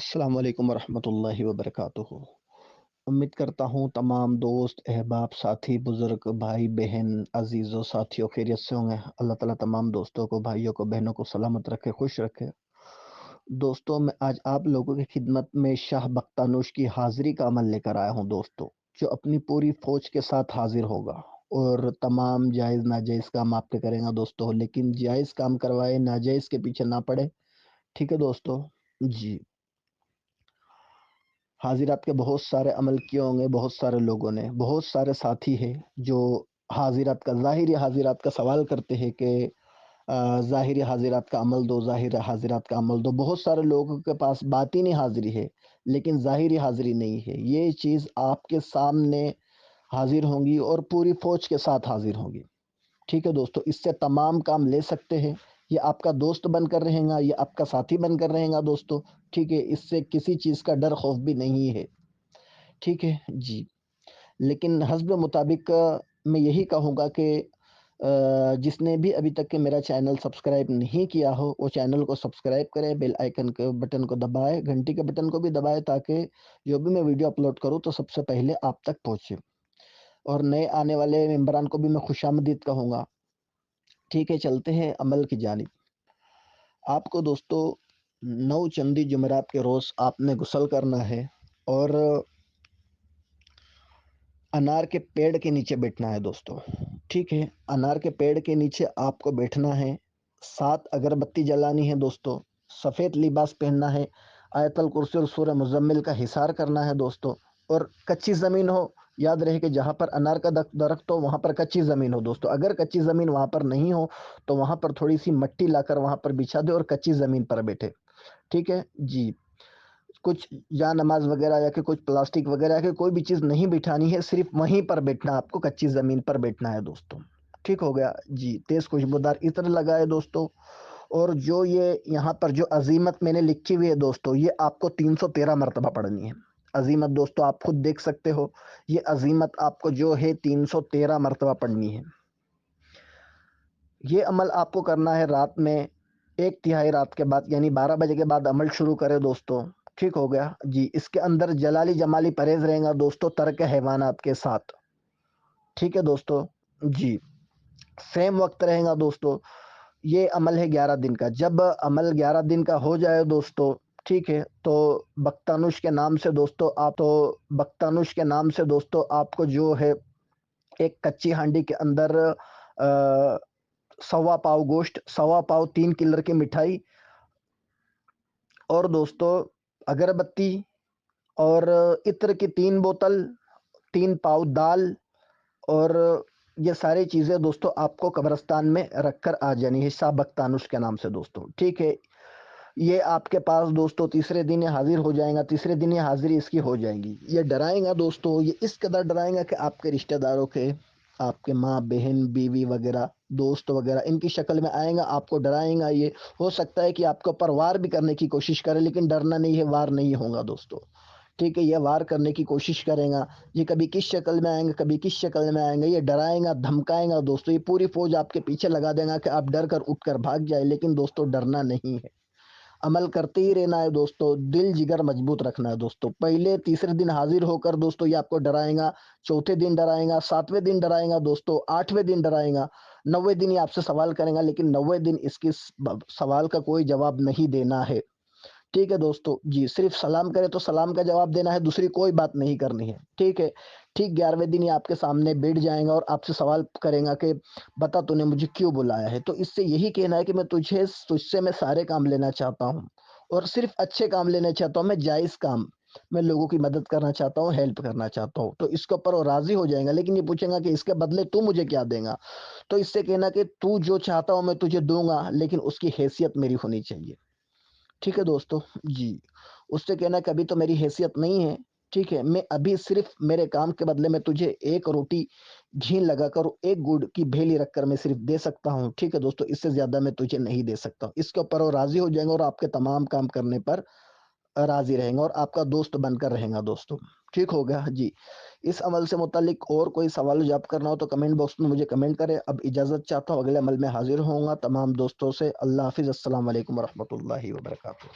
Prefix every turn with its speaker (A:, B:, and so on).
A: السلام علیکم ورحمۃ اللہ وبرکاتہ۔ امید کرتا ہوں تمام دوست احباب ساتھی بزرگ بھائی بہن عزیزوں ساتھیوں خیریت سے ہوں گے۔ اللہ تعالیٰ تمام دوستوں کو بھائیوں کو بہنوں کو سلامت رکھے، خوش رکھے۔ دوستوں میں آج آپ لوگوں کی خدمت میں شاہ بختانوش کی حاضری کا عمل لے کر آیا ہوں دوستوں، جو اپنی پوری فوج کے ساتھ حاضر ہوگا اور تمام جائز ناجائز کام آپ کے کرے گا دوستوں، لیکن جائز کام کروائے، ناجائز کے پیچھے نہ پڑے۔ ٹھیک ہے دوستوں جی۔ حاضرات کے بہت سارے عمل کیے ہوں گے، بہت سارے لوگوں نے، بہت سارے ساتھی ہیں جو حاضرات کا ظاہری حاضرات کا سوال کرتے ہیں کہ ظاہری حاضرات کا عمل دو، ظاہر حاضرات کا عمل دو۔ بہت سارے لوگوں کے پاس باطنی حاضری ہے لیکن ظاہری حاضری نہیں ہے۔ یہ چیز آپ کے سامنے حاضر ہوں گی اور پوری فوج کے ساتھ حاضر ہوں گی۔ ٹھیک ہے دوستو، اس سے تمام کام لے سکتے ہیں۔ یہ آپ کا دوست بن کر رہے گا، یہ آپ کا ساتھی بن کر رہے گا دوستو۔ ٹھیک ہے، اس سے کسی چیز کا ڈر خوف بھی نہیں ہے۔ ٹھیک ہے جی۔ لیکن حسب مطابق میں یہی کہوں گا کہ جس نے بھی ابھی تک کہ میرا چینل سبسکرائب نہیں کیا ہو وہ چینل کو سبسکرائب کرے، بیل آئیکن کے بٹن کو دبائے، گھنٹی کے بٹن کو بھی دبائے، تاکہ جو بھی میں ویڈیو اپلوڈ کروں تو سب سے پہلے آپ تک پہنچے۔ اور نئے آنے والے ممبران کو بھی میں خوش آمدید کہوں گا۔ ٹھیک ہے، چلتے ہیں عمل کی جانب۔ آپ کو دوستو 9 چندی جمعرات کے روز آپ نے غسل کرنا ہے اور انار کے پیڑ کے نیچے بیٹھنا ہے دوستو۔ ٹھیک ہے، انار کے پیڑ کے نیچے آپ کو بیٹھنا ہے، 7 اگربتی جلانی ہے دوستو، سفید لباس پہننا ہے، آیت الکرسی اور سورہ مزمل کا حصار کرنا ہے دوستو، اور کچی زمین ہو۔ یاد رہے کہ جہاں پر انار کا درخت ہو وہاں پر کچی زمین ہو دوستو۔ اگر کچی زمین وہاں پر نہیں ہو تو وہاں پر تھوڑی سی مٹی لا کر وہاں پر بچھا دے اور کچی زمین پر بیٹھے۔ ٹھیک ہے جی۔ کچھ جا نماز وغیرہ یا کہ کچھ پلاسٹک وغیرہ یا کہ کوئی بھی چیز نہیں بٹھانی ہے، صرف وہیں پر بیٹھنا، آپ کو کچی زمین پر بیٹھنا ہے دوستو۔ ٹھیک ہو گیا جی۔ تیز خوشبودار عطر لگائے دوستو، اور جو یہ یہاں پر جو عظیمت میں نے لکھی ہوئی ہے دوستو، یہ آپ کو 313 مرتبہ پڑھنی ہے۔ عظیمت دوستو آپ خود دیکھ سکتے ہو، یہ عظیمت آپ کو جو ہے 313 مرتبہ پڑھنی ہے۔ یہ عمل آپ کو کرنا ہے رات میں 1/3 رات کے بعد، یعنی 12 بجے کے بعد عمل شروع کرے دوستو۔ ٹھیک ہو گیا جی۔ اس کے اندر جلالی جمالی پرہیز رہے گا دوستو، ترک حیوانات کے ساتھ۔ ٹھیک ہے دوستو جی۔ سیم وقت رہے گا دوستو۔ یہ عمل ہے 11 دن کا۔ جب عمل 11 دن کا ہو جائے دوستو، ٹھیک ہے، تو بختانوش کے نام سے دوستو آپ کو جو ہے ایک کچی ہانڈی کے اندر 1.25 پاؤ گوشت، 1.25 پاؤ 3 کلر کی مٹھائی، اور دوستو اگربتی اور عطر کی 3 بوتل، 3 پاؤ دال، اور یہ ساری چیزیں دوستو آپ کو قبرستان میں رکھ کر آ جانی ہے شاہ بختانوش کے نام سے دوستو۔ ٹھیک ہے، یہ آپ کے پاس دوستو تیسرے دن یہ حاضر ہو جائیں گا، تیسرے دن یہ حاضری اس کی ہو جائے گی۔ یہ ڈرائیں گا دوستو، یہ اس قدر ڈرائیں گا کہ آپ کے رشتہ داروں کے، آپ کے ماں بہن بیوی وغیرہ دوست وغیرہ ان کی شکل میں آئیں گا، آپ کو ڈرائیں گا۔ یہ ہو سکتا ہے کہ آپ کے اوپر وار بھی کرنے کی کوشش کرے، لیکن ڈرنا نہیں ہے، وار نہیں ہوگا دوستو۔ ٹھیک ہے، یہ وار کرنے کی کوشش کریں گا۔ یہ کبھی کس شکل میں آئیں گے، کبھی کس شکل میں آئیں گے، یہ ڈرائیں گا، دھمکائیں گا دوستو۔ یہ پوری فوج آپ کے پیچھے لگا دیں گا کہ آپ ڈر کر اٹھ کر بھاگ جائے، لیکن دوستو ڈرنا نہیں ہے، عمل کرتے ہی رہنا ہے دوستو۔ دل جگر مضبوط رکھنا ہے دوستو۔ پہلے تیسرے دن حاضر ہو کر دوستو یہ آپ کو ڈرائیں گا، چوتھے دن ڈرائیں گا، 7ویں دن ڈرائیں گا دوستو، 8ویں دن ڈرائیں گا، 9ویں دن یہ آپ سے سوال کریں گا، لیکن 9ویں دن اس کی سوال کا کوئی جواب نہیں دینا ہے۔ ٹھیک ہے دوستو جی۔ صرف سلام کرے تو سلام کا جواب دینا ہے، دوسری کوئی بات نہیں کرنی ہے۔ ٹھیک ہے، ٹھیک 11ویں دن یہ آپ کے سامنے بیٹھ جائیں گا اور آپ سے سوال کریں گا کہ بتا تو نے مجھے کیوں بلایا ہے؟ تو اس سے یہی کہنا ہے کہ میں تجھ سے میں سارے کام لینا چاہتا ہوں، اور صرف اچھے کام لینا چاہتا ہوں، میں جائز کام، میں لوگوں کی مدد کرنا چاہتا ہوں، ہیلپ کرنا چاہتا ہوں۔ تو اس کے اوپر وہ راضی ہو جائیں گا، لیکن یہ پوچھیں گا کہ اس کے بدلے تو مجھے کیا دیں گا؟ تو اس سے کہنا کہ تو جو چاہتا ہوں میں تجھے دوں گا، لیکن اس کی حیثیت میری ہونی چاہیے۔ ٹھیک ہے دوستو جی۔ اس سے کہنا کہ ابھی تو میری حیثیت نہیں ہے، ٹھیک ہے، میں ابھی صرف میرے کام کے بدلے میں تجھے 1 روٹی گھی لگا کر 1 گڑ کی بھیلی رکھ کر میں صرف دے سکتا ہوں۔ ٹھیک ہے دوستو، اس سے زیادہ میں تجھے نہیں دے سکتا ہوں۔ اس کے اوپر وہ راضی ہو جائیں گے اور آپ کے تمام کام کرنے پر راضی رہیں گا اور آپ کا دوست بن کر رہیں گا دوستو۔ ٹھیک ہو گیا جی۔ اس عمل سے متعلق اور کوئی سوال جواب کرنا ہو تو کمنٹ باکس میں مجھے کمنٹ کرے۔ اب اجازت چاہتا ہوں، اگلے عمل میں حاضر ہوں گا تمام دوستوں سے۔ اللہ حافظ، السلام علیکم ورحمۃ اللہ وبرکاتہ۔